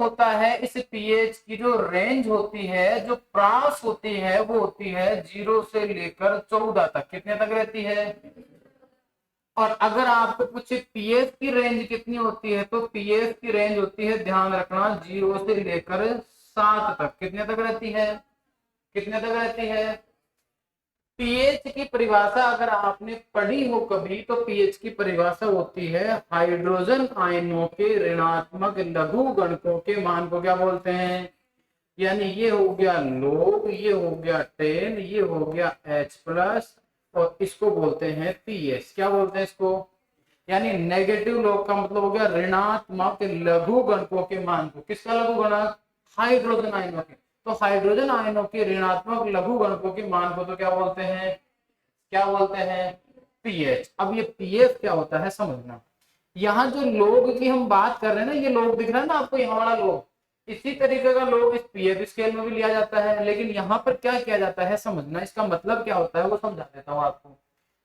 होता है इस पीएच की जो रेंज होती है, जो प्रास होती है, वो होती है 0 से लेकर 14 तक। कितने तक रहती है? और अगर आपको पूछे पीएफ की रेंज कितनी होती है, तो पीएफ की रेंज होती है, ध्यान रखना, 0 से लेकर 7 तक। कितने तक रहती है? कितने तक रहती है? पीएच की परिभाषा अगर आपने पढ़ी हो कभी, तो पीएच की परिभाषा होती है हाइड्रोजन आयनों के ऋणात्मक लघु गणकों के मान को क्या बोलते हैं? यानी ये हो गया लोग, ये हो गया 10, ये हो गया H+, और इसको बोलते हैं पीएच। क्या बोलते हैं इसको? यानी नेगेटिव लोग का मतलब हो गया ऋणात्मक लघु गणकों के मान को। किसका लघु गणक? हाइड्रोजन आयनों के। तो हाइड्रोजन आयनों के ऋणात्मक लघु गणकों के मान को तो क्या बोलते हैं? क्या बोलते हैं? पीएच। अब ये पीएच क्या होता है समझना। यहाँ जो लोग की हम बात कर रहे हैं ना, ये लोग दिख रहा है ना आपको, यहाँ वाला लोग, इसी तरीके का लोग इस पीएफ स्केल में भी लिया जाता है। लेकिन यहाँ पर क्या किया जाता है समझना, इसका मतलब क्या होता है वो समझा देता हूँ आपको।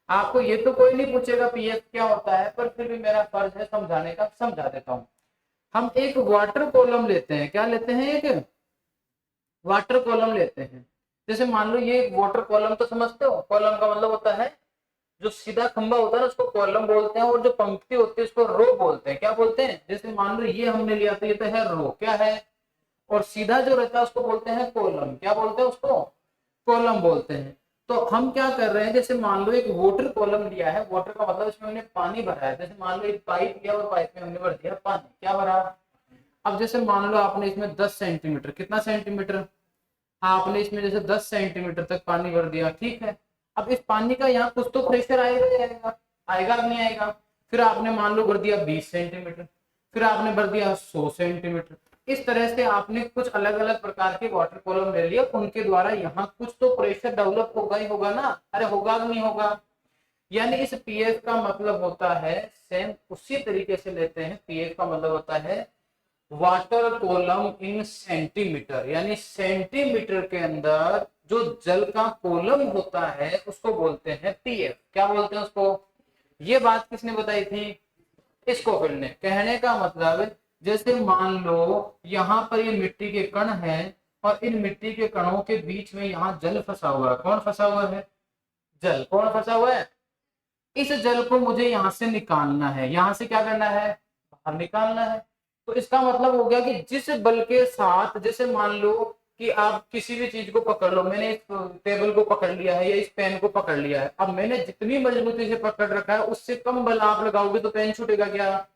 आपको ये तो कोई नहीं पूछेगा पीएफ क्या होता है, पर फिर भी मेरा फर्ज है समझाने का, समझा देता हूँ। हम एक वाटर कॉलम लेते हैं। क्या लेते हैं? एक वाटर कॉलम लेते हैं। जैसे मान लो ये वाटर कॉलम तो समझते हो, कॉलम का मतलब होता है जो सीधा खंबा होता है ना, उसको कॉलम बोलते हैं, और जो पंक्ति होती है उसको रो बोलते हैं। क्या बोलते हैं? जैसे मान लो ये हमने लिया तो ये तो है रो, क्या है, और सीधा जो रहता है उसको बोलते हैं कॉलम। क्या बोलते हैं उसको? कॉलम बोलते हैं। तो हम क्या कर रहे हैं, जैसे मान लो एक वाटर कॉलम लिया है, वाटर का मतलब इसमें हमने पानी भरा है। जैसे मान लो एक पाइप लिया और पाइप में हमने भर दिया पानी। क्या भरा? अब जैसे मान लो आपने इसमें 10 सेंटीमीटर, कितना सेंटीमीटर, आपने इसमें जैसे 10 सेंटीमीटर तक पानी भर दिया, ठीक है। अब इस पानी का यहाँ कुछ तो प्रेशर आएगा ही आएगा, आएगा नहीं आएगा? फिर आपने मान लो भर दिया 20 सेंटीमीटर, फिर आपने भर दिया 100 सेंटीमीटर। इस तरह से आपने कुछ अलग अलग प्रकार के वाटर कॉलम ले लिया, उनके द्वारा यहाँ कुछ तो प्रेशर डेवलप होगा ही होगा ना, अरे होगा कि नहीं होगा? यानी इस पीएफ का मतलब होता है, सेम उसी तरीके से लेते हैं, पीएफ का मतलब होता है वाटर कॉलम इन सेंटीमीटर। यानी सेंटीमीटर के अंदर जो जल का कॉलम होता है उसको बोलते हैं पीएफ। क्या बोलते हैं उसको? ये बात किसने बताई थी? स्कोफिल्ड ने। कहने का मतलब, जैसे मान लो यहाँ पर ये मिट्टी के कण हैं, और इन मिट्टी के कणों के बीच में यहाँ जल फंसा हुआ है। कौन फंसा हुआ है? जल। कौन फंसा हुआ है? इस जल को मुझे यहाँ से निकालना है। यहाँ से क्या करना है? बाहर निकालना है। तो इसका मतलब हो गया कि जिस बल के साथ, जैसे मान लो कि आप किसी भी चीज को पकड़ लो, मैंने इस टेबल को पकड़ लिया है या इस पेन को पकड़ लिया है, अब मैंने जितनी मजबूती से पकड़ रखा है उससे कम बल आप लगाओगे तो पेन छूटेगा क्या?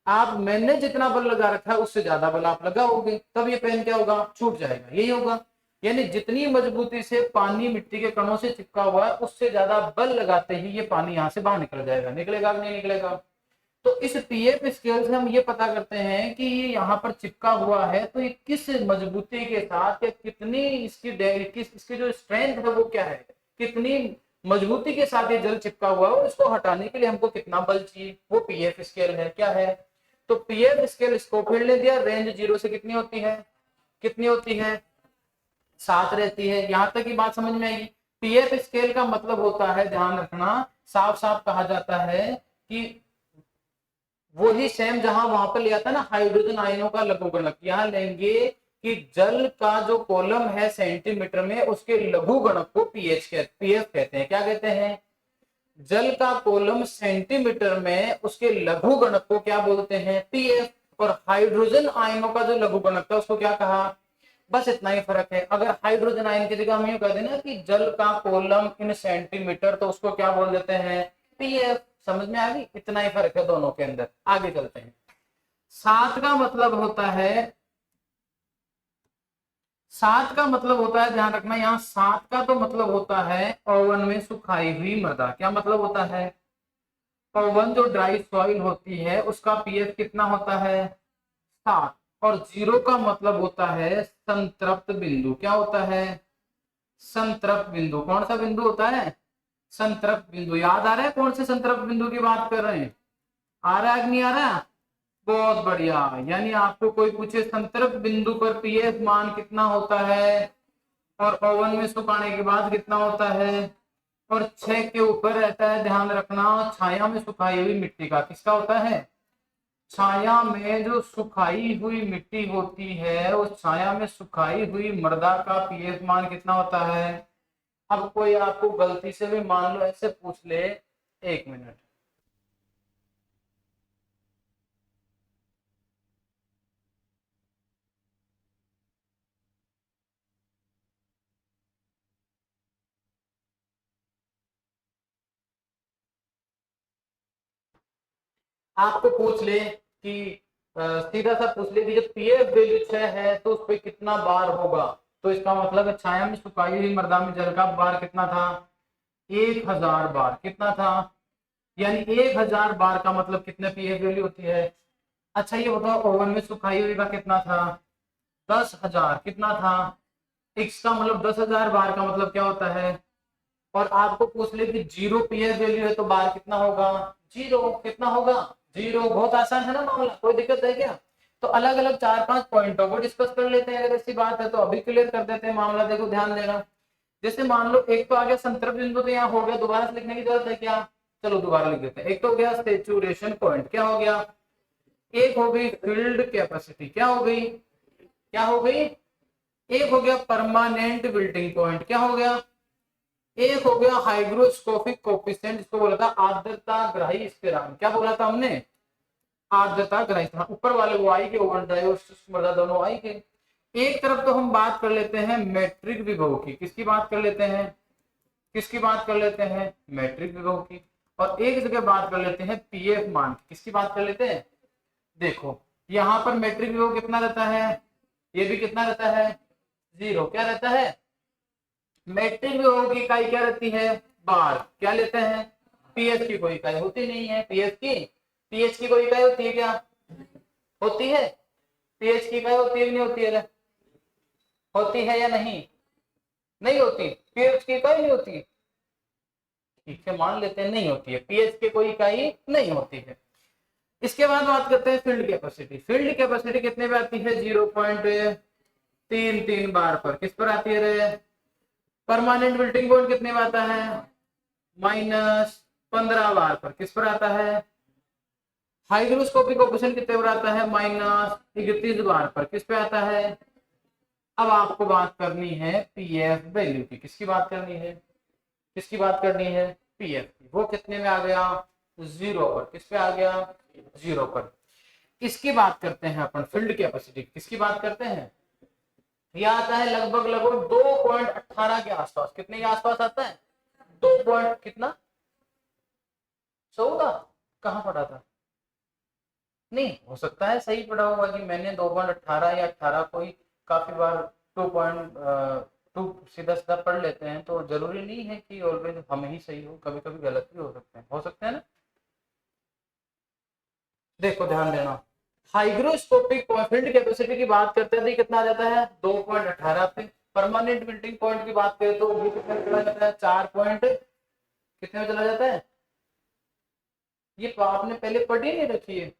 आप मैंने जितना बल लगा रखा है उससे ज्यादा बल आप लगाओगे, तब ये पेन क्या होगा? छूट जाएगा। यही होगा। यानी जितनी मजबूती से पानी मिट्टी के कणों से चिपका हुआ है, उससे ज्यादा बल लगाते ही ये पानी यहाँ से बाहर निकल जाएगा। निकलेगा कि नहीं निकलेगा? तो इस पीएफ स्केल से हम ये पता करते हैं कि ये यहाँ पर चिपका हुआ है, तो ये किस मजबूती के साथ या कितनी इसकी जो स्ट्रेंथ है वो क्या है, कितनी मजबूती के साथ ये जल चिपका हुआ है, और इसको हटाने के लिए हमको कितना बल चाहिए, वो पीएफ स्केल है। क्या है? तो पीएफ स्केल स्कोफिल्ड ने दिया, रेंज 0 से कितनी होती है? कितनी होती है? 7 रहती है। यहां तक की बात समझ में आएगी। पीएफ स्केल का मतलब होता है, ध्यान रखना, साफ साफ कहा जाता है कि वही सेम जहां वहां पर लिया था ना हाइड्रोजन आयनों का लघुगणक, यहाँ लेंगे कि जल का जो कॉलम है सेंटीमीटर में, उसके लघुगणक को पीएफ कहते हैं। क्या कहते हैं? जल का कॉलम सेंटीमीटर में, उसके लघुगणक को क्या बोलते हैं? पीएफ। और हाइड्रोजन आयनों का जो लघुगणक था उसको क्या कहा? बस इतना ही फर्क है। अगर हाइड्रोजन आयन की जगह हम ये कह देना कि जल का कॉलम इन सेंटीमीटर, तो उसको क्या बोल देते हैं? पीएफ। समझ में आ गई? इतना ही फर्क है दोनों के अंदर। आगे चलते हैं। 7 का मतलब होता है, 7 का मतलब होता है, ध्यान रखना, यहाँ 7 का तो मतलब होता है ओवन में सुखाई हुई मृदा। क्या मतलब होता है? ओवन जो ड्राई सॉइल होती है उसका पीएफ कितना होता है? 7। और 0 का मतलब होता है संतृप्त बिंदु। क्या होता है? संतृप्त बिंदु। कौन सा बिंदु होता है? संतृप्त बिंदु। याद आ रहा है कौन से संतृप्त बिंदु की बात कर रहे हैं? आ रहा है कि नहीं आ रहा? बहुत बढ़िया। यानी आपको कोई पूछे संतृप्त बिंदु पर पीएफ मान कितना होता है, और ओवन में सुखाने के बाद कितना होता है, और 6 के ऊपर रहता है, ध्यान रखना, छाया में सुखाई हुई मिट्टी का किसका होता है? छाया में जो सुखाई हुई मिट्टी होती है, उस छाया में सुखाई हुई मृदा का पीएफ मान कितना होता है। अब कोई आपको गलती से भी मान लो ऐसे पूछ ले, 1 मिनट, आपको पूछ ले कि सीधा सा पूछ ले कि जब पीएफ वैल्यू 6 है तो उस पर कितना बार होगा, तो इसका मतलब है छाया में सुखाई हुई मृदा में जल का बार कितना था, 1000 बार। कितना था, यानी 1000 बार का मतलब कितने पीएफ वैल्यू होती है। अच्छा ये बताओ ओवन में सुखाई हुई का कितना था, 10,000। कितना था, इसका मतलब 10,000 बार का मतलब क्या होता है। और आपको पूछ ले कि जीरो पीएफ वैल्यू है तो बार कितना होगा, जीरो। कितना होगा, जीरो। बहुत आसान है ना मामला, कोई दिक्कत है क्या। तो अलग अलग 4-5 पॉइंटों को डिस्कस कर लेते हैं, अगर ऐसी बात है तो अभी क्लियर कर देते हैं मामला। देखो ध्यान देना, जैसे मान लो एक तो आ गया संदर्भ बिंदु, तो यहाँ हो गया, दोबारा से लिखने की जरूरत है क्या, चलो दोबारा लिख देते हैं। एक तो हो गया सेचुरेशन पॉइंट, क्या हो गया, एक हो गई फील्ड कैपेसिटी, क्या हो गई, क्या हो गई, एक हो गया परमानेंट विल्टिंग पॉइंट, क्या हो गया, एक हो गया हाइग्रोस्कोपिक कोफिशिएंट, जिसको बोला था आर्द्रता ग्राही स्थिरांक। क्या बोला था हमने, आर्द्रता ग्राही स्थिरांक। ऊपर वाले वो आई के, ओवन ड्राई और शुष्क मृदा दोनों आई के। एक तरफ तो हम बात कर लेते हैं मैट्रिक विभव की, किसकी बात कर लेते हैं, किसकी बात कर लेते हैं, मैट्रिक विभव की। और एक जगह बात कर लेते हैं पीएफ मान की, किसकी बात कर लेते हैं। देखो यहाँ पर मैट्रिक विभव कितना रहता है, ये भी कितना रहता है, 0। क्या रहता है, मैट्रिक विभव की इकाई क्या रहती है, बार। क्या लेते हैं, पीएच की कोई इकाई होती नहीं है, पीएच की कोई इकाई होती है क्या, होती है, पीएच की इकाई होती है कि नहीं होती है, होती है या नहीं, नहीं होती, पीएच की इकाई नहीं होती, ठीक है मान लेते हैं नहीं होती है, पीएच की कोई इकाई नहीं होती है। इसके बाद बात करते हैं फील्ड कैपेसिटी। फील्ड कैपेसिटी कितने पे आती है, 0.33 बार पर। किस पर आती है रे, परमानेंट विल्टिंग पॉइंट कितने में आता है, -15 बार पर। किस पर आता है, हाइग्रोस्कोपिक ऑपरेशन कितने पर आता है, -31 बार पर। किस पे आता है। अब आपको बात करनी है पीएफ वैल्यू की, किसकी बात करनी है, किसकी बात करनी है, पीएफ की। वो कितने में आ गया, 0 पर। किस पे आ गया, 0 पर। इसकी बात करते हैं अपन फील्ड कैपेसिटी, किसकी बात करते हैं, यह आता है लगभग लगभग 2.18 के आसपास। कितने के आसपास आता है, 2 पॉइंट कितना, 14। कहाँ पढ़ा था, नहीं हो सकता है सही पढ़ा होगा कि मैंने 2.18 या 18 को ही काफी बार 2.2 सीधा सीधा पढ़ लेते हैं, तो जरूरी नहीं है कि ऑलवेज हम ही सही हो, कभी कभी गलत भी हो सकते हैं, हो सकते हैं ना। देखो ध्यान देना, हाइग्रोस्कोपिक फील्ड कैपेसिटी की बात करते हैं तो कितना आ जाता है, 2.18 पे। परमानेंट मेल्टिंग पॉइंट की बात करें तो ये कितने में चला जाता है, 4 पॉइंट कितने में चला जाता है। ये तो आपने पहले पढ़ी नहीं रखी है,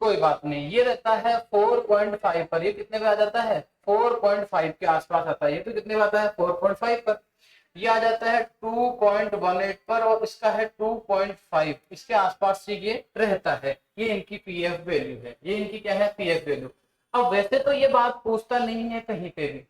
कोई बात नहीं, ये रहता है 4.5 पर। ये कितने पे आ जाता है, 4.5 के आसपास आता है। ये तो कितने पे आता है, 4.5 पर। ये आ जाता है 2.18 पर, और इसका है 2.5, इसके आसपास से ये रहता है। ये इनकी पीएफ वैल्यू है, ये इनकी क्या है, पीएफ वैल्यू। अब वैसे तो ये बात पूछता नहीं है कहीं पे भी,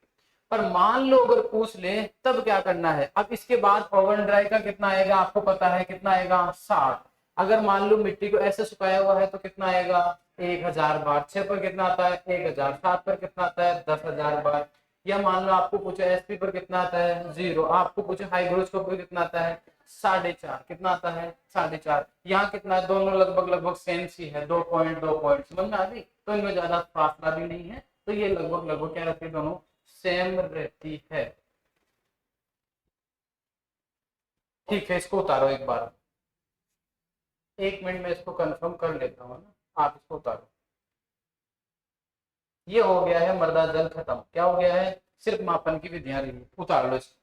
पर मान लो अगर पूछ ले तब क्या करना है। अब इसके बाद ओवन ड्राई का कितना आएगा, आपको पता है कितना आएगा, 60। अगर मान लो मिट्टी को ऐसे सुखाया हुआ है तो कितना आएगा, 1000 बार। 6 पर कितना आता है, 1000। 7 पर कितना आता है, 10,000 बार। या मान लो आपको पूछे एसपी पर कितना आता है, 0। आपको पूछे हाइग्रोस्कोप पर कितना आता है, 4.5। कितना आता है, 4.5। यहाँ कितना है, दोनों लगभग लगभग सेम सी है, 2 पॉइंट समझ में आ गई। तो इनमें ज्यादा फासला भी नहीं है, तो ये लगभग लगभग क्या रहती है, दोनों सेम रहती है। ठीक है, इसको उतारो एक बार, 1 मिनट में इसको कंफर्म कर लेता हूँ ना, आप इसको उतारो। ये हो गया है मृदा जल खत्म। क्या हो गया है, सिर्फ मापन की विधियां रही, उतार लो इसको।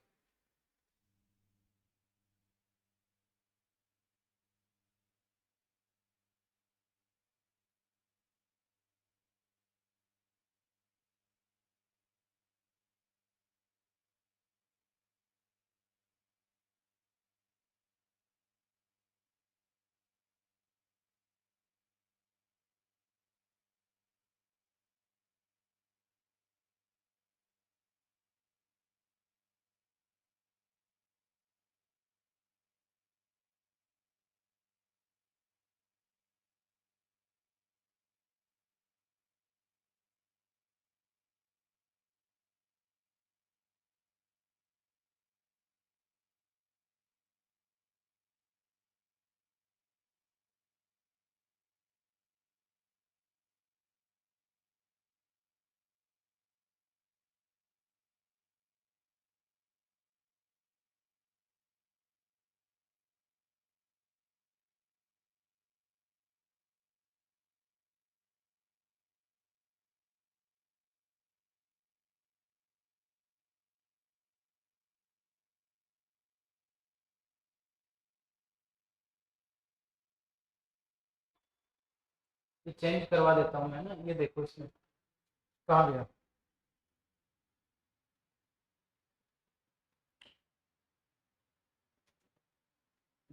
ये चेंज करवा देता हूँ मैं ना, ये देखो इसमें कहाँ गया।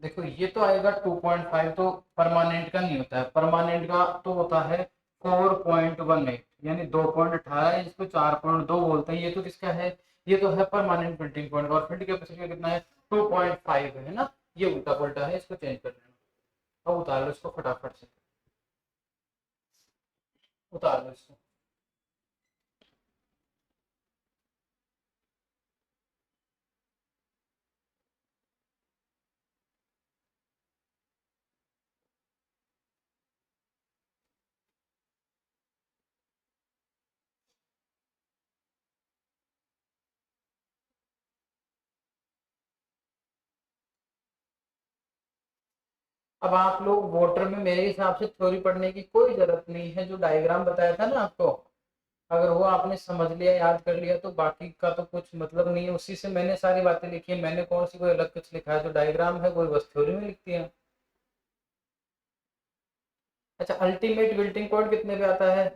देखो ये तो आएगा 2.5, तो परमानेंट का नहीं होता है, परमानेंट का तो होता है 4.18, यानी 2.18, इसको 4.2 बोलते हैं। ये तो किसका है, ये तो है परमानेंट मेल्टिंग पॉइंट, और फील्ड कैपेसिटी कितना है 2.5 है ना, ये उल्टा पुल्टा है, इसको चेंज कर लेना। अब उतार लो इसको फटाफट से, उतार लो इसको। अब आप लोग वाटर में मेरे हिसाब से थ्योरी पढ़ने की कोई जरूरत नहीं है, जो डायग्राम बताया था ना आपको, अगर वो आपने समझ लिया, याद कर लिया, तो बाकी का तो कुछ मतलब नहीं है। उसी से मैंने सारी बातें लिखी है, मैंने कौन सी कोई अलग कुछ लिखा है, जो डायग्राम है वो बस थ्योरी में लिखती है। अच्छा, अल्टीमेट विल्टिंग पॉइंट कितने पे आता है,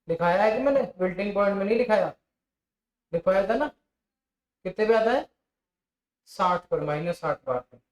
लिखाया है कि मैंने, विल्टिंग पॉइंट में नहीं लिखाया, लिखवाया था ना, कितने पे आता है 60 पर, -60 बार पे।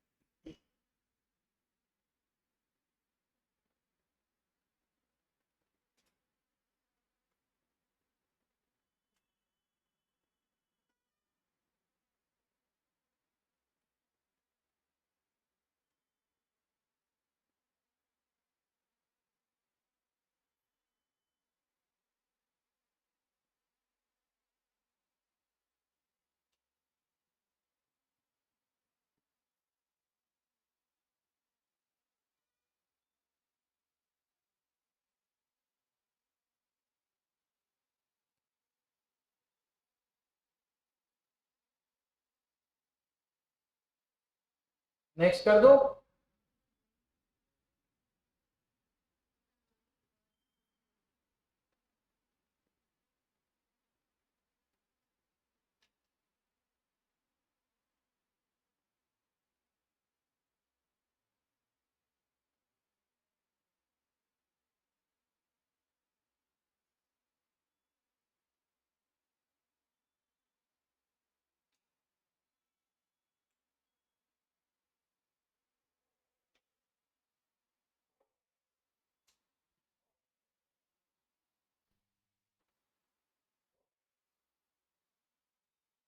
नेक्स्ट कर दो।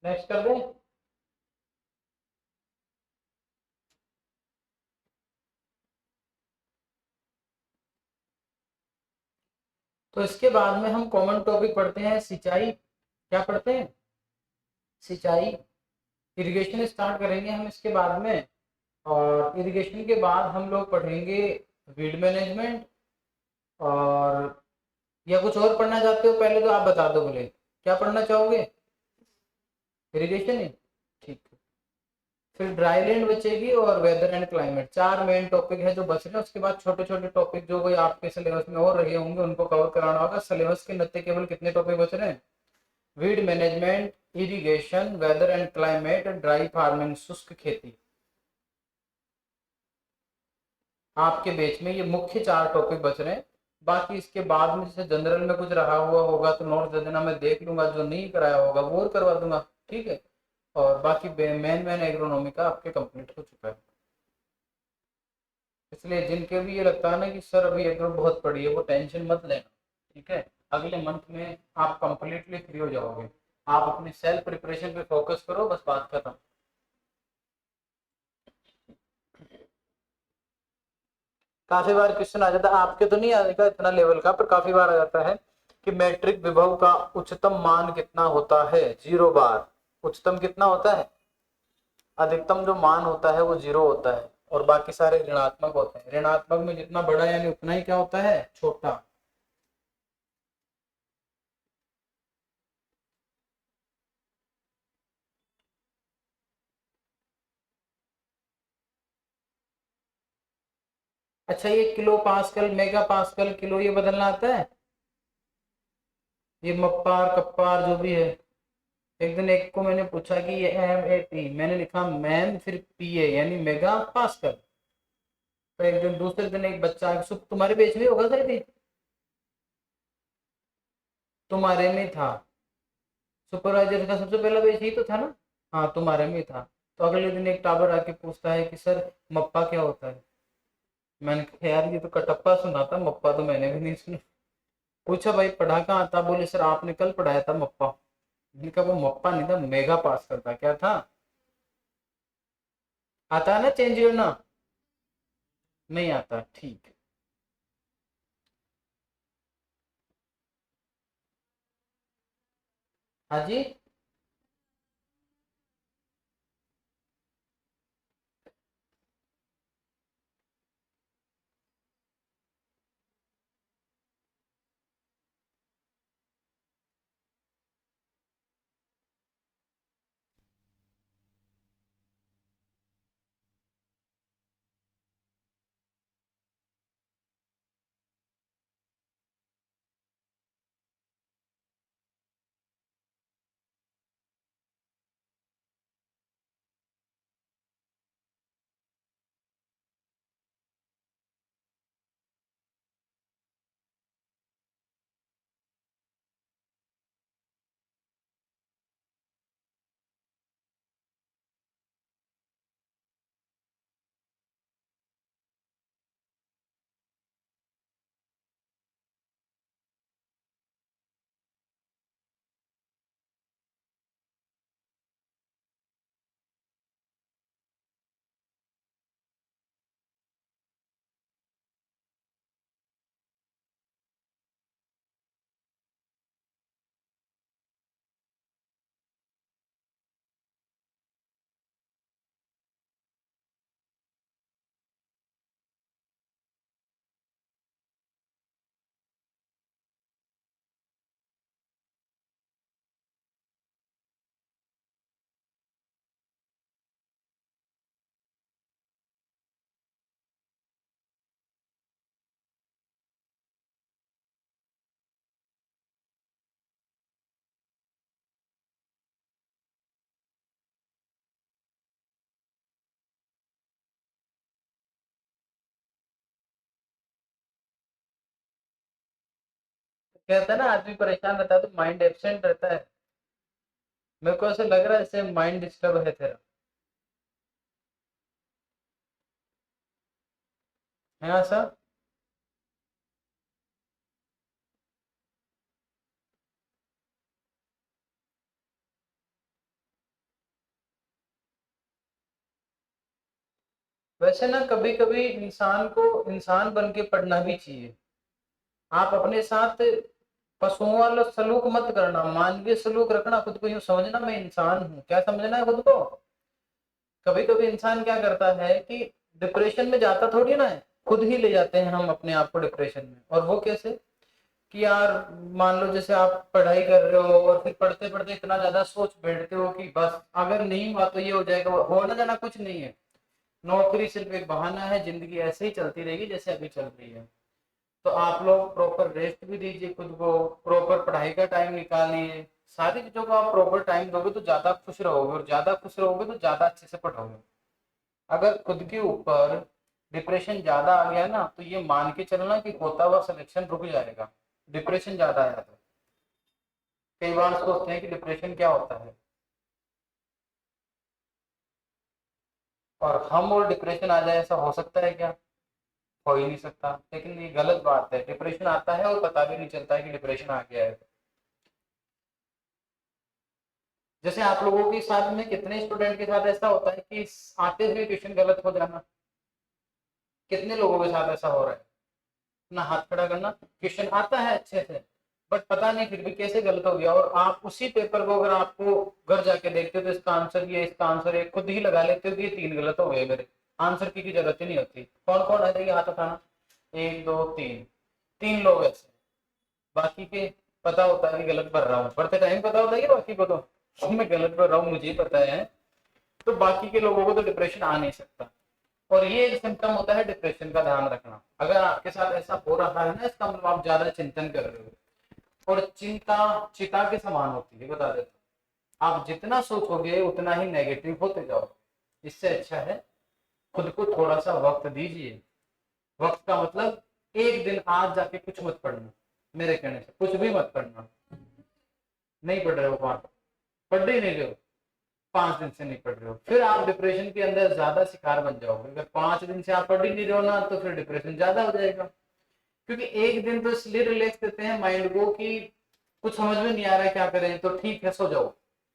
नेक्स्ट कर दो। तो इसके बाद में हम कॉमन टॉपिक पढ़ते हैं सिंचाई, क्या पढ़ते हैं, सिंचाई, इरिगेशन स्टार्ट करेंगे हम इसके बाद में। और इरिगेशन के बाद हम लोग पढ़ेंगे वीड मैनेजमेंट। और या कुछ और पढ़ना चाहते हो, पहले तो आप बता दो बोले क्या पढ़ना चाहोगे, इरिगेशन ही, ठीक है। फिर ड्राई लैंड बचेगी और वेदर एंड क्लाइमेट, चार मेन टॉपिक है जो बच रहे हैं। उसके बाद छोटे छोटे टॉपिक जो कोई आपके सिलेबस में और रहे होंगे उनको कवर कराना होगा। सिलेबस के नत्ते केवल कितने टॉपिक बच रहे हैं, weed management, irrigation, weather and climate, dry farming, शुष्क खेती। आपके बेच में ये मुख्य चार टॉपिक बच रहे हैं। बाकी इसके बाद में जैसे जनरल में कुछ रहा हुआ होगा तो नोट दे देना, मैं देख लूंगा, जो नहीं कराया होगा वो और करवा दूंगा, ठीक है। और बाकी मेन मेन एग्रोनॉमी का आपके कंप्लीट हो चुका है। इसलिए जिनके भी ये लगता है ना कि सर अभी एग्रो बहुत पड़ी है, वो टेंशन मत लेना, ठीक है। अगले मंथ में आप कंप्लीटली फ्री हो जाओगे। आप अपनी सेल्फ प्रिपरेशन पे फोकस करो, बस बात खत्म। काफी बार क्वेश्चन आ जाता है, आपके तो नहीं आएगा इतना लेवल का, पर काफी बार आ जाता है कि मैट्रिक विभव का उच्चतम मान कितना होता है, 0 बार। उच्चतम कितना होता है, अधिकतम जो मान होता है वो 0 होता है, और बाकी सारे ऋणात्मक होते हैं। ऋणात्मक में जितना बड़ा यानी उतना ही क्या होता है, छोटा। अच्छा, ये kilo pascal, mega pascal, kilo, ये बदलना आता है, ये मप्पार कप्पार जो भी है। एक दिन एक को मैंने पूछा कि ये MAP, मैंने लिखा मैन फिर PA यानी मेगा पास्कल। तो एक दिन दूसरे दिन एक बच्चा तुम्हारे बेच में होगा सर, तुम्हारे में था, सुपरवाइजर का सबसे पहला बेच ही तो था ना। हाँ तुम्हारे में था। तो अगले दिन एक टाबर आके पूछता है कि सर मप्पा क्या होता है। मैंने कहा यार ये तो कटप्पा सुना था, मप्पा तो मैंने भी नहीं सुना। पूछा भाई पढ़ा कहाँ था, बोले सर आपने कल पढ़ाया था मप्पा। मैंने कहा वो मप्पा नहीं था, मेगा पास करता क्या था। आता है ना चेंज करना, नहीं आता, ठीक है। हाँ जी। कहता है ना आदमी परेशान रहता है तो माइंड एब्सेंट रहता है। मेरे को ऐसे लग रहा है जैसे माइंड डिस्टर्ब है तेरा, है ना सर। वैसे ना कभी कभी इंसान को इंसान बन के पढ़ना भी चाहिए। आप अपने साथ पशुओं वाला सलूक मत करना, मानवीय सलूक रखना, खुद को यूं समझना मैं इंसान हूँ, क्या समझना है खुद को। कभी कभी इंसान क्या करता है कि डिप्रेशन में जाता थोड़ी ना है, खुद ही ले जाते हैं हम अपने आप को डिप्रेशन में। और वो कैसे कि यार मान लो जैसे आप पढ़ाई कर रहे हो और फिर पढ़ते पढ़ते इतना ज्यादा सोच बैठते हो कि बस अगर नहीं हुआ तो ये हो जाएगा, हो ना जाना कुछ नहीं है। नौकरी सिर्फ एक बहाना है, जिंदगी ऐसे ही चलती रहेगी जैसे अभी चल रही है। तो आप लोग प्रॉपर रेस्ट भी दीजिए खुद को, प्रॉपर पढ़ाई का टाइम निकालिए। सारी चीजों को आप प्रॉपर टाइम दोगे तो ज्यादा खुश रहोगे, और ज्यादा खुश रहोगे तो ज्यादा अच्छे से पढ़ोगे। अगर खुद के ऊपर डिप्रेशन ज्यादा आ गया ना तो ये मान के चलना कि होता हुआ सिलेक्शन रुक जाएगा। डिप्रेशन ज्यादा आया तो कई बार सोचते हैं कि डिप्रेशन क्या होता है, और हम और डिप्रेशन आ जाए ऐसा हो सकता है क्या। हो ही नहीं सकता। लेकिन ये गलत बात है, डिप्रेशन आता है और पता भी नहीं चलता है कि डिप्रेशन आ गया है। जैसे आप लोगों के साथ में कितने स्टूडेंट के साथ ऐसा होता है कि आते हुए क्वेश्चन गलत हो जाना, कितने लोगों के साथ ऐसा हो रहा है। अपना हाथ खड़ा करना, क्वेश्चन आता है अच्छे से बट पता नहीं फिर भी कैसे गलत हो गया, और आप उसी पेपर को अगर आपको घर जाके देखते हो तो इसका आंसर ये, इसका आंसर ये, खुद ही लगा लेते हो कि ये 3 गलत हो गए मेरे, आंसर की जरूरत ही नहीं होती। कौन कौन है देखिए हाथ उठाना, 1 2 3, 3 लोग ऐसे। बाकी के पता होता है कि गलत पढ़ रहा हूँ, पढ़ते टाइम पता होता है कि बाकी को तो मैं गलत पढ़ रहा हूँ मुझे ही पता है। तो बाकी के लोगों को तो डिप्रेशन आ नहीं सकता। और ये एक सिम्टम होता है डिप्रेशन का, ध्यान रखना। अगर आपके साथ ऐसा हो रहा है ना इसका मतलब आप ज्यादा चिंतन कर रहे हो, और चिंता चिता के समान होती है बता देता हूं। आप जितना सोचोगे उतना ही नेगेटिव होते जाओगे। इससे अच्छा है खुद को थोड़ा सा वक्त दीजिए, वक्त का मतलब एक दिन आज जाके कुछ मत पढ़ना, मेरे कहने से कुछ भी मत पढ़ना, नहीं पढ़ रहे हो पाठ, पढ़ ही नहीं रहे हो, 5 दिन से नहीं पढ़ रहे हो, फिर आप डिप्रेशन के अंदर ज्यादा शिकार बन जाओगे। अगर 5 दिन से आप पढ़ ही नहीं रहे हो ना, तो फिर डिप्रेशन ज्यादा हो जाएगा। क्योंकि एक दिन तो इसलिए रिलैक्स देते हैं माइंड को कि कुछ समझ में नहीं आ रहा है क्या करें, तो ठीक है सो जाओ,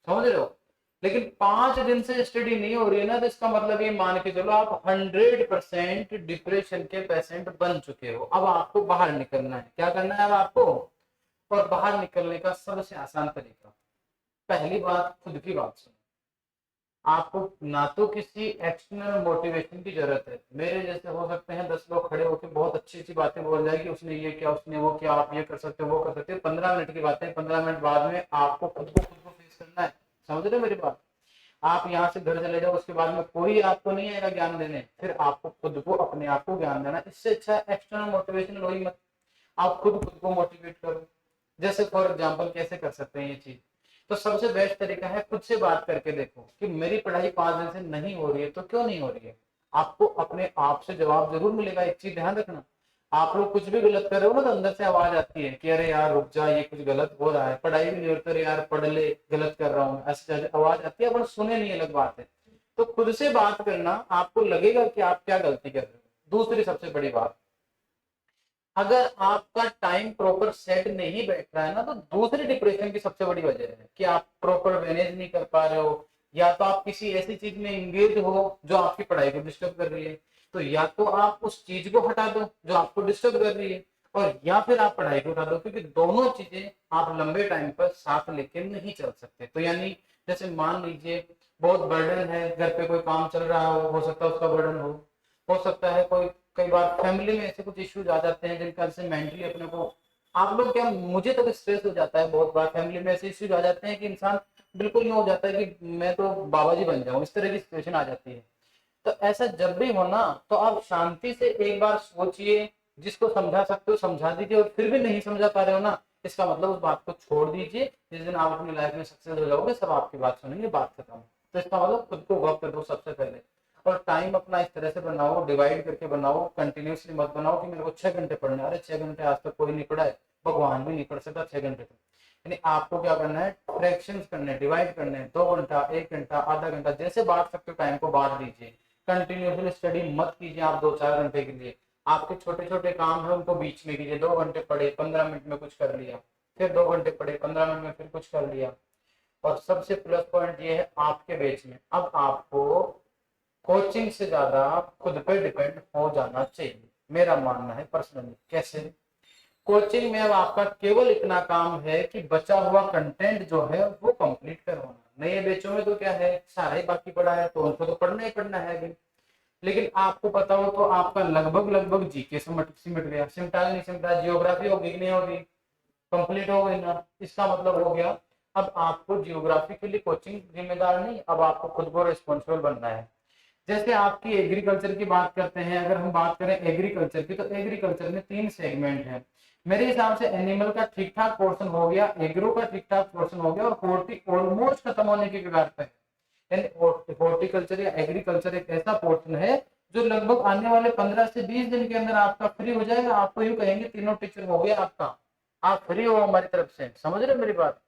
समझ रहे हो। लेकिन 5 दिन से स्टडी नहीं हो रही है ना, तो इसका मतलब ये मान के चलो आप 100% डिप्रेशन के पेशेंट बन चुके हो। अब आपको बाहर निकलना है, क्या करना है अब आपको, और बाहर निकलने का सबसे आसान तरीका, पहली बात खुद की बात सुनो। आपको ना तो किसी एक्सटर्नल मोटिवेशन की जरूरत है। मेरे जैसे हो सकते हैं 10 लोग खड़े होकर बहुत अच्छी अच्छी बातें बोल जाए कि उसने ये किया, उसने वो किया, आप ये कर सकते हो, वो कर सकते हो। 15 मिनट की बातें, 15 मिनट बाद में आपको खुद को फेस करना है। समझ रहे हो मेरी बात। आप यहाँ से घर चले जाओ, उसके बाद में कोई आपको नहीं आएगा ज्ञान देने, फिर आपको खुद को अपने आप को ज्ञान देना। इससे अच्छा एक्सटर्नल मोटिवेशन लो ही मत, आप खुद को मोटिवेट करो। जैसे फॉर एग्जाम्पल कैसे कर सकते हैं ये चीज, तो सबसे बेस्ट तरीका है खुद से बात करके देखो कि मेरी पढ़ाई 5 दिन से नहीं हो रही है, तो क्यों नहीं हो रही है। आपको अपने आप से जवाब जरूर मिलेगा। एक चीज ध्यान रखना, आप लोग कुछ भी गलत कर रहे हो ना, तो अंदर से आवाज आती है कि अरे यार रुक जा, ये कुछ गलत हो रहा है, पढ़ाई भी नहीं होती, अरे यार पढ़ ले, गलत कर रहा हूँ, ऐसे आवाज आती है, अपन सुने नहीं, अलग बात है। तो खुद से बात करना, आपको लगेगा कि आप क्या गलती कर रहे हो। दूसरी सबसे बड़ी बात, अगर आपका टाइम प्रॉपर सेट नहीं बैठ रहा है ना, तो दूसरी डिप्रेशन की सबसे बड़ी वजह है कि आप प्रॉपर मैनेज नहीं कर पा रहे हो, या तो आप किसी ऐसी चीज में इंगेज हो जो आपकी पढ़ाई को डिस्टर्ब कर रही है, तो या तो आप उस चीज को हटा दो जो आपको डिस्टर्ब कर रही है, और या फिर आप पढ़ाई को हटा दो, क्योंकि दोनों चीजें आप लंबे टाइम पर साथ लेके नहीं चल सकते। तो यानी जैसे मान लीजिए बहुत बर्डन है, घर पे कोई काम चल रहा हो सकता है उसका बर्डन हो सकता है कोई, कई बार फैमिली में ऐसे कुछ इश्यूज आ जाते हैं जिनका से मेंटली अपने को, आप लोग क्या, मुझे तो स्ट्रेस हो जाता है बहुत बार, फैमिली में ऐसे इश्यूज आ जाते हैं कि इंसान बिल्कुल नहीं हो जाता है कि मैं तो बाबा जी बन जाऊं, इस तरह की सिचुएशन आ जाती है। तो ऐसा जब भी हो ना, तो आप शांति से एक बार सोचिए, जिसको समझा सकते हो समझा दीजिए, और फिर भी नहीं समझा पा रहे हो ना, इसका मतलब उस बात को छोड़ दीजिए। जिस दिन आप अपनी लाइफ में सक्सेस हो जाओगे, सब आपकी बात सुनेंगे, बात खत्म। तो इसका मतलब खुद को वर्क कर दो सबसे पहले, और टाइम अपना इस तरह से बनाओ, डिवाइड करके बनाओ, कंटिन्यूसली मत बनाओ कि मेरे को 6 घंटे पढ़ना है। अरे 6 घंटे आज तक कोई नहीं पढ़ा है, भगवान भी नहीं पढ़ सकता 6 घंटे तक। यानी आपको क्या करना है, फ्रैक्शंस करने, डिवाइड करने, 2 घंटा, 1 घंटा, आधा घंटा, जैसे बांट सकते हो टाइम को बांट दीजिए। कंटिन्यूसली स्टडी मत कीजिए आप 2-4 घंटे के लिए, आपके छोटे छोटे काम है उनको बीच में कीजिए। 2 घंटे पढ़े, 15 मिनट में कुछ कर लिया, फिर 2 घंटे पढ़े, 15 मिनट में फिर कुछ कर लिया। और सबसे प्लस पॉइंट ये है आपके बेच में, अब आपको कोचिंग से ज्यादा खुद पे डिपेंड हो जाना चाहिए, मेरा मानना है पर्सनली। कैसे, कोचिंग में अब आपका केवल इतना काम है कि बचा हुआ कंटेंट जो है वो कंप्लीट करवाना। नए बेचों में तो क्या है, सारा ही बाकी पड़ा है, तो उनको तो पढ़ना ही पढ़ना है अभी। लेकिन आपको पता हो तो आपका लगभग लगभग जीके सिमट गया, सिमटा नहीं सिमटा, जियोग्राफी होगी कि नहीं होगी, कंप्लीट हो गई ना। इसका मतलब हो गया अब आपको जियोग्राफी के लिए कोचिंग जिम्मेदार नहीं, अब आपको खुद को रिस्पॉन्सिबल बनना है। जैसे आपकी एग्रीकल्चर की बात करते हैं, अगर हम बात करें एग्रीकल्चर की, तो एग्रीकल्चर में 3 सेगमेंट है। मेरे हिसाब से एनिमल का ठीक ठाक पोर्शन हो गया, एग्रो का ठीक ठाक पोर्शन हो गया, और हॉर्टी ऑलमोस्ट खत्म होने के कगार पे है। हॉर्टिकल्चर या एग्रीकल्चर एक ऐसा पोर्शन है जो लगभग आने वाले 15 से 20 दिन के अंदर आपका फ्री हो जाएगा। आपको यूं कहेंगे तीनों टीचर हो गया आपका, आप फ्री हो हमारी तरफ से। समझ रहे मेरी बात।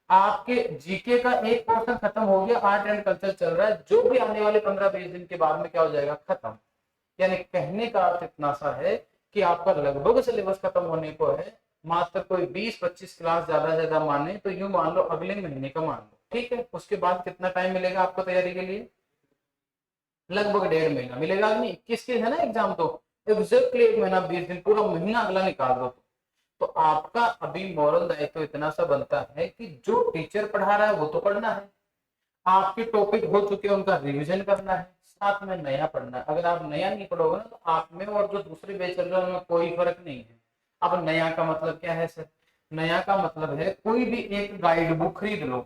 आपके जीके का एक पोर्शन खत्म हो गया, आर्ट एंड कल्चर चल रहा है, जो भी आने वाले 15-20 दिन के बाद में क्या हो जाएगा, खत्म। यानी कहने का अर्थ इतना सा है कि आपका लगभग सिलेबस खत्म होने को है। मात्र कोई 20-25 क्लास ज्यादा से ज्यादा माने तो यूं मान लो अगले महीने का मान लो, ठीक है। उसके बाद कितना टाइम मिलेगा आपको तैयारी के लिए, लगभग 1.5 महीना मिलेगा। नहीं 21 के है ना एग्जाम, तो एग्जैक्टली 1 महीना 20 दिन, पूरा महीना अगला निकाल दो। तो आपका अभी मॉरल दायित्व तो इतना सा बनता है कि जो टीचर पढ़ा रहा है वो तो पढ़ना है, आपके टॉपिक हो चुके हैं उनका रिवीजन करना है, साथ में नया पढ़ना है। अगर आप नया नहीं पढ़ोगे ना, तो आप में और जो दूसरे बैच चल रहे हैं उनमें कोई फर्क नहीं है। अब नया का मतलब क्या है सर, नया का मतलब है कोई भी एक गाइड बुक खरीद लो,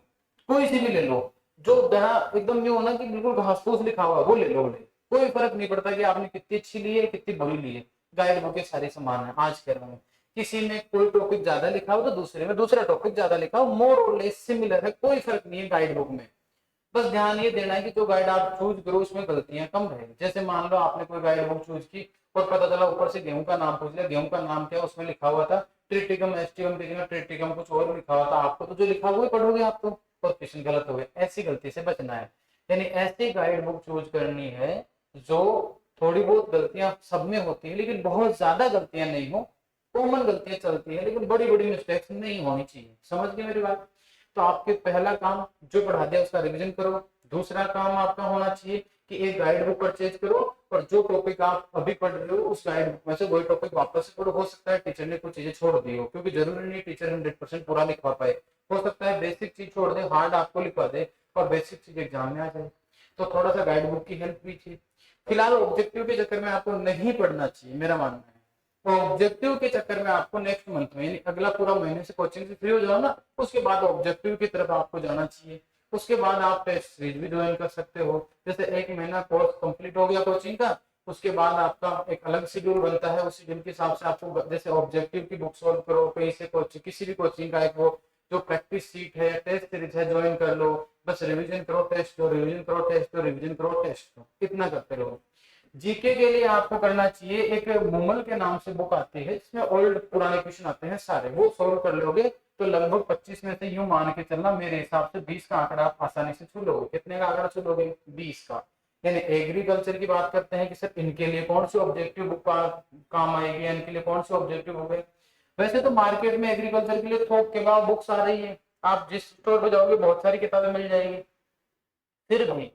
कोई सी भी ले लो, जो जहाँ एकदम जो होना कि बिल्कुल घास फूस लिखा हुआ वो ले लो, कोई फर्क नहीं पड़ता कि आपने कितनी अच्छी ली है कितनी बुरी ली है। गाइड बुक के सारे समान है। आज कह रहा हूँ किसी में कोई टॉपिक ज्यादा लिखा हो तो दूसरे में दूसरा टॉपिक ज्यादा लिखा हो, मोर और लेस सिमिलर है, कोई फर्क नहीं है गाइड बुक में। बस ध्यान ये देना है कि जो गाइड आप चूज करो उसमें गलतियां कम रहेगी। जैसे मान लो आपने कोई गाइड बुक चूज की, और पता चला ऊपर से गेहूं का नाम पूछ लिया, गेहूं का नाम क्या, उसमें लिखा हुआ था ट्रिटिकम एस्टिवम देखना, ट्रिटिकम कुछ और लिखा हुआ था, आपको तो जो लिखा हुआ पढ़ोगे आप तो, और क्वेश्चन गलत हो गए। ऐसी गलती से बचना है, यानी ऐसी गाइड बुक चूज करनी है जो थोड़ी बहुत गलतियां सब में होती है लेकिन बहुत ज्यादा गलतियां नहीं हो, कॉमन गलतियां चलती है लेकिन बड़ी बड़ी मिस्टेक्स नहीं होनी चाहिए। समझ गए मेरी बात? तो आपके पहला काम जो पढ़ा दिया उसका रिवीजन करो। दूसरा काम आपका होना चाहिए कि एक गाइड बुक परचेज करो और जो टॉपिक आप अभी पढ़ रहे हो उस गाइड बुक में से वही टॉपिक वापस से पढ़ो। हो सकता है टीचर ने कुछ चीजें छोड़ दी हो, क्योंकि जरूरी नहीं टीचर 100% पूरा लिखवा पाए, हो सकता है बेसिक चीज छोड़ दे, हार्ड आपको लिखवा दे और बेसिक चीज एग्जाम में आ जाए। तो थोड़ा सा गाइड बुक की हेल्प भी चाहिए। फिलहाल ऑब्जेक्टिव के चक्कर में आपको नहीं पढ़ना चाहिए, मेरा मानना है। ऑब्जेक्टिव के चक्कर में आपको नेक्स्ट मंथ में, यानी अगला पूरा महीने से कोचिंग से फ्री हो जाओ ना, उसके बाद ऑब्जेक्टिव की तरफ आपको जाना चाहिए। उसके बाद आप टेस्ट सीरीज भी ज्वाइन कर सकते हो। जैसे एक महीना कोर्स कंप्लीट हो गया कोचिंग का, उसके बाद आपका एक अलग शेड्यूल बनता है, उस शेड्यूल के हिसाब से आपको जैसे ऑब्जेक्टिव की बुक सॉल्व करो, कहीं से कोचिंग किसी भी कोचिंग का एक वो जो प्रैक्टिस सीट है, टेस्ट सीरीज है, ज्वाइन कर लो। बस रिवीजन करो, टेस्ट दो, रिवीजन करो, टेस्ट दो, रिवीजन करो, टेस्ट दो, इतना करते रहो। जीके के लिए आपको करना चाहिए, एक मुमल के नाम से बुक आती है जिसमें ओल्ड पुराने क्वेश्चन आते हैं सारे, वो सॉल्व कर लोगे तो लगभग 25 में से यूं मान के चलना मेरे हिसाब से 20 का आंकड़ा आप आसानी से छू लोगे। कितने का आंकड़ा छू लोगे? 20 का। यानी एग्रीकल्चर की बात करते हैं कि सर इनके लिए कौन सी ऑब्जेक्टिव बुक काम आएगी, इनके लिए कौन सी ऑब्जेक्टिव बुक है। वैसे तो मार्केट में एग्रीकल्चर के लिए थोक के भाव बुक्स आ रही है, आप जिस स्टोर पर जाओगे बहुत सारी किताबें मिल जाएगी। फिर भी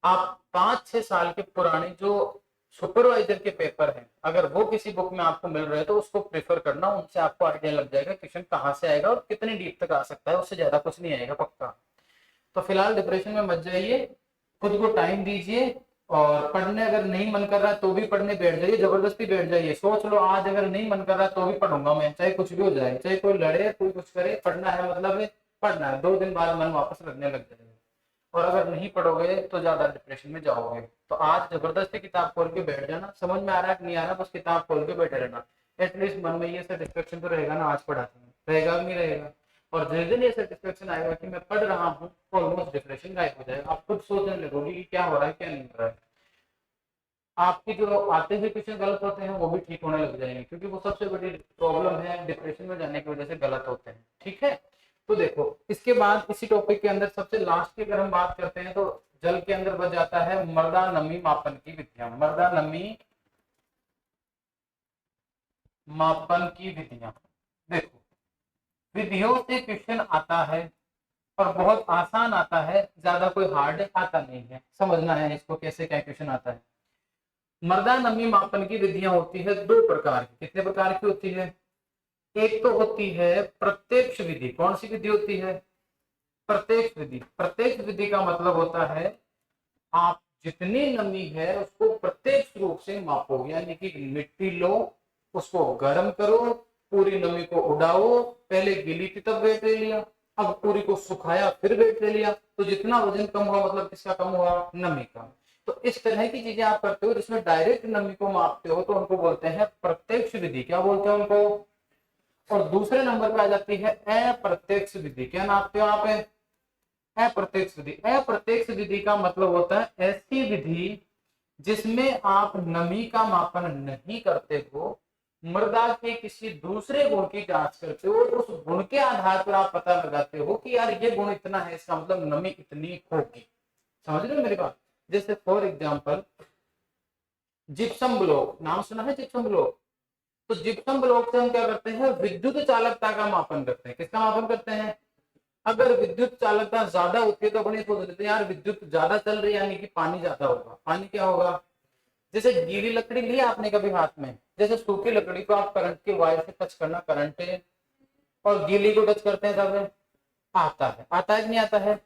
आप 5-6 साल के पुराने जो सुपरवाइजर के पेपर हैं, अगर वो किसी बुक में आपको मिल रहे हैं तो उसको प्रेफर करना, उनसे आपको आइडिया लग जाएगा क्वेश्चन कहाँ से आएगा और कितनी डीप तक आ सकता है, उससे ज्यादा कुछ नहीं आएगा पक्का। तो फिलहाल डिप्रेशन में मत जाइए, खुद को टाइम दीजिए और पढ़ने अगर नहीं मन कर रहा तो भी पढ़ने बैठ जाइए, जबरदस्ती बैठ जाइए। सोच लो आज अगर नहीं मन कर रहा तो भी पढ़ूंगा मैं, चाहे कुछ भी हो जाए, चाहे कोई लड़े कोई कुछ करे, पढ़ना है मतलब पढ़ना है। 2 दिन बाद मन वापस लगने लग जाएगा और अगर नहीं पढ़ोगे तो ज्यादा डिप्रेशन में जाओगे। तो आज जबरदस्ती किताब खोल के बैठ जाना, समझ में आ रहा है कि नहीं आ रहा, बस किताब खोल के बैठे रहना। एटलीस्ट मन में ये सेटिस्फेक्शन तो रहेगा ना, आज पढ़ाते हैं, रहेगा कि नहीं रहेगा। और जिस दिन ये सेटिस्फेक्शन आएगा कि मैं पढ़ रहा हूँ, ऑलमोस्ट डिप्रेशन गायब हो जाएगा। आप खुद सोचने लगोगे कि क्या हो रहा है क्या नहीं हो रहा है। आपकी जो आते हुए क्वेश्चन गलत होते हैं वो भी ठीक होने लग जाएंगे, क्योंकि वो सबसे बड़ी प्रॉब्लम है, डिप्रेशन में जाने की वजह से गलत होते हैं। ठीक है, तो देखो इसके बाद इसी टॉपिक के अंदर सबसे लास्ट की अगर हम बात करते हैं तो जल के अंदर बच जाता है मृदा नमी मापन की विधियां। मृदा नमी मापन की विधियां, देखो विधियों से क्वेश्चन आता है और बहुत आसान आता है, ज्यादा कोई हार्ड आता नहीं है। समझना है इसको कैसे क्या क्वेश्चन आता है। मृदा नमी मापन की विधियां होती है 2 प्रकार की। कितने प्रकार की होती है? एक तो होती है प्रत्यक्ष विधि। कौन सी विधि होती है? प्रत्यक्ष विधि। प्रत्यक्ष विधि का मतलब होता है आप जितनी नमी है उसको प्रत्यक्ष रूप से मापो, यानी कि मिट्टी लो, उसको गर्म करो, पूरी नमी को उड़ाओ, पहले गीली थी तब वेट ले लिया, अब पूरी को सुखाया फिर वेट ले लिया, तो जितना वजन कम हुआ मतलब किसका कम हुआ? नमी का। तो इस तरह की चीजें आप करते हो जिसमें डायरेक्ट नमी को मापते हो तो उनको बोलते हैं प्रत्यक्ष विधि। क्या बोलते हैं उनको? और दूसरे नंबर पे आ जाती है अप्रत्यक्ष विधि। क्या नापते हो आप? अप्रत्यक्ष विधि। अप्रत्यक्ष विधि का मतलब होता है ऐसी विधि जिसमें आप नमी का मापन नहीं करते हो, मृदा के किसी दूसरे गुण की जांच करते हो, उस गुण के आधार पर आप पता लगाते हो कि यार ये गुण इतना है, इसका मतलब नमी इतनी होगी। समझ रहे हो मेरी बात? जैसे फॉर एग्जाम्पल जिप्सम ब्लॉक, नाम सुना है जिप्सम ब्लॉक? तो जिप्सम ब्लॉक से हम क्या करते हैं? विद्युत चालकता का मापन करते हैं। किसका मापन करते हैं? अगर विद्युत चालकता ज्यादा होती है तो अपने सोच लेते हैं यार विद्युत ज्यादा चल रही है यानी कि पानी ज्यादा होगा। पानी क्या होगा? जैसे गीली लकड़ी ली आपने कभी हाथ में, जैसे सूखी लकड़ी को आप करंट के वायर से टच करना, करंट है, और गीली को टच करते हैं तब आता है। आता है कि नहीं आता है?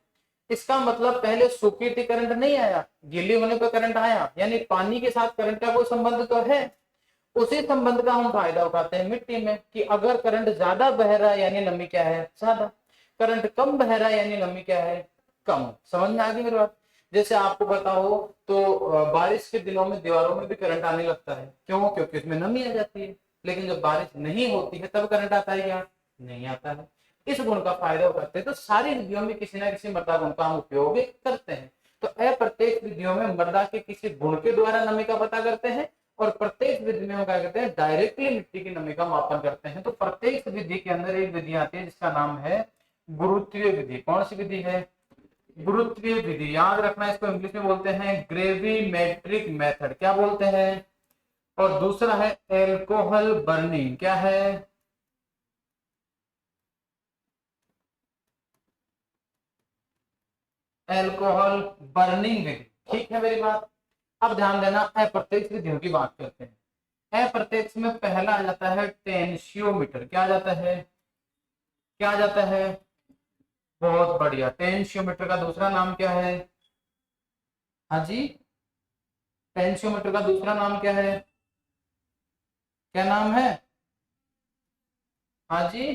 इसका मतलब पहले सूखी थी करंट नहीं आया, गीली होने पर करंट आया, यानी पानी के साथ करंट का कोई संबंध तो है। उसी संबंध का हम फायदा उठाते हैं मिट्टी में कि अगर करंट ज्यादा बह रहा है यानी नमी क्या है? ज्यादा। करंट कम बह रहा है यानी नमी क्या है? कम। समझ में आ गई मेरी बात? जैसे आपको पता हो तो बारिश के दिनों में दीवारों में भी करंट आने लगता है। क्यों? क्योंकि उसमें नमी आ जाती है। लेकिन जब बारिश नहीं होती है तब करंट आता है क्या? नहीं आता है। इस गुण का फायदा उठाते हैं। तो सारी विधियों में किसी न किसी मृदा गुण का हम उपयोग करते हैं। तो अप्रत्यक्ष विधियों में मृदा के किसी गुण के द्वारा नमी का पता करते हैं और प्रत्येक विधि में हम क्या करते हैं, डायरेक्टली मिट्टी की नमी का मापन करते हैं। तो प्रत्येक विधि के अंदर एक विधि आती है जिसका नाम है गुरुत्वीय विधि। कौन सी विधि है? गुरुत्वीय विधि। याद रखना, इसको इंग्लिश में बोलते हैं ग्रेविमेट्रिक मेथड। क्या बोलते हैं? और दूसरा है एल्कोहल बर्निंग। क्या है? एल्कोहल बर्निंग विधि। ठीक है मेरी बात। अब ध्यान देना, अप्रत्यक्ष विधियों की बात करते हैं। अप्रत्यक्ष में पहला आ जाता है टेंशियोमीटर। क्या आ जाता है? क्या आ जाता है? बहुत बढ़िया। टेंशियोमीटर का दूसरा नाम क्या है? हाँ जी, टेंशियोमीटर का दूसरा नाम क्या है? क्या नाम है? हाँ जी,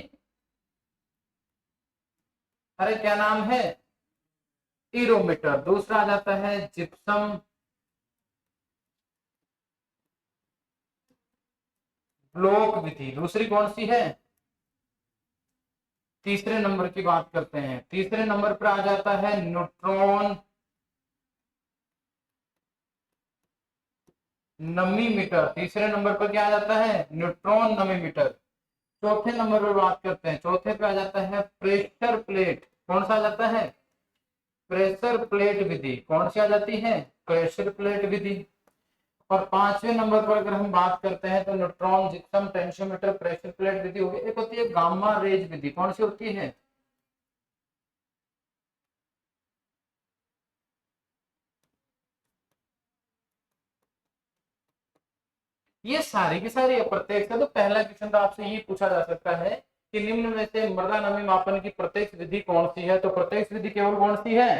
अरे क्या नाम है? ईरोमीटर। दूसरा आ जाता है जिप्सम ब्लॉक विधि। दूसरी कौन सी है? तीसरे नंबर की बात करते हैं। तीसरे नंबर पर आ जाता है न्यूट्रॉन नमी मीटर। तीसरे नंबर पर क्या आ जाता है? न्यूट्रॉन नमी मीटर। चौथे नंबर पर बात करते हैं। चौथे पे आ जाता है प्रेशर प्लेट। कौन सा आ जाता है? प्रेशर प्लेट विधि। कौन सी आ जाती है? प्रेशर प्लेट विधि। और पांचवें नंबर पर अगर हम बात करते हैं तो न्यूट्रॉन जिप्सम टेंशियोमीटर प्रेशर प्लेट विधि होगी। एक होती है गामा रेज विधि। कौन सी होती है? ये सारी की सारी अप्रत्यक्ष है। तो पहला क्वेश्चन तो आपसे ये पूछा जा सकता है कि निम्न में से मृदा नमी मापन की प्रत्यक्ष विधि कौन सी है? तो प्रत्यक्ष विधि केवल कौन सी है?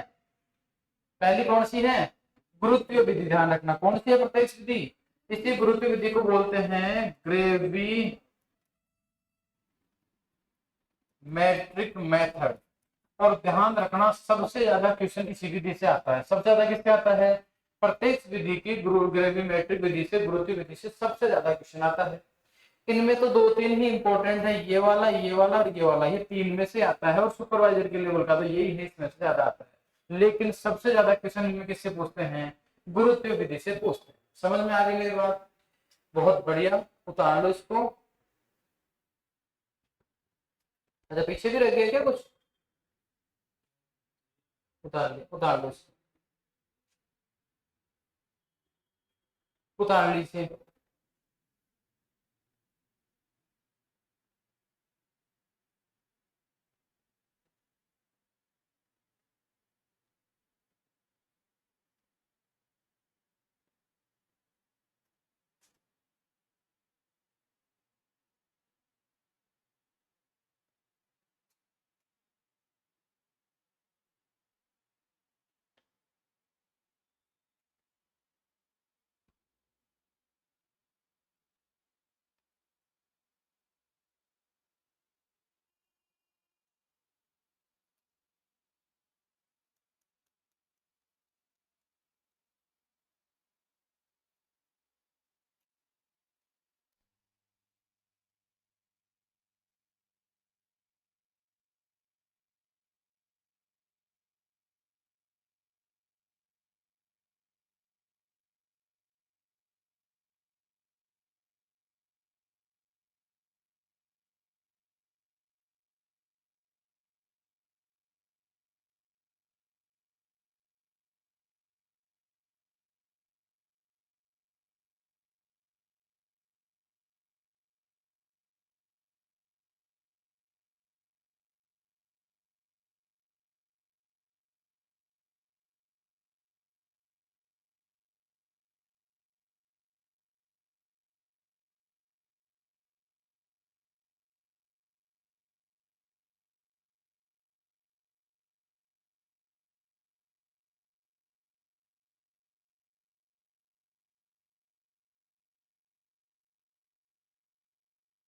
पहली कौन सी है? गुरुत्वीय विधि। ध्यान रखना, कौन सी है प्रत्यक्ष विधि? इसी गुरुत्वीय विधि को बोलते हैं ग्रेविमेट्रिक मेथड। और ध्यान रखना, सबसे ज्यादा क्वेश्चन इसी विधि से आता है। सबसे ज्यादा किससे आता है? प्रत्यक्ष विधि की ग्रेविमेट्रिक विधि से, गुरुत्वीय विधि से सबसे ज्यादा क्वेश्चन आता है। इनमें तो दो तीन ही इंपॉर्टेंट है, ये वाला, ये वाला और ये वाला। ये तीन में से आता है और सुपरवाइजर के लेवल का तो यही है, इसमें से ज्यादा आता है। लेकिन सबसे ज्यादा क्वेश्चन इनमें किससे पूछते हैं? गुरुत्वीय विधि से पूछते हैं। समझ में आ गई मेरी बात? बहुत बढ़िया। उतार लो इसको। अच्छा, पीछे भी रह गया क्या कुछ? उतार लो इसको। उतार लीजिए।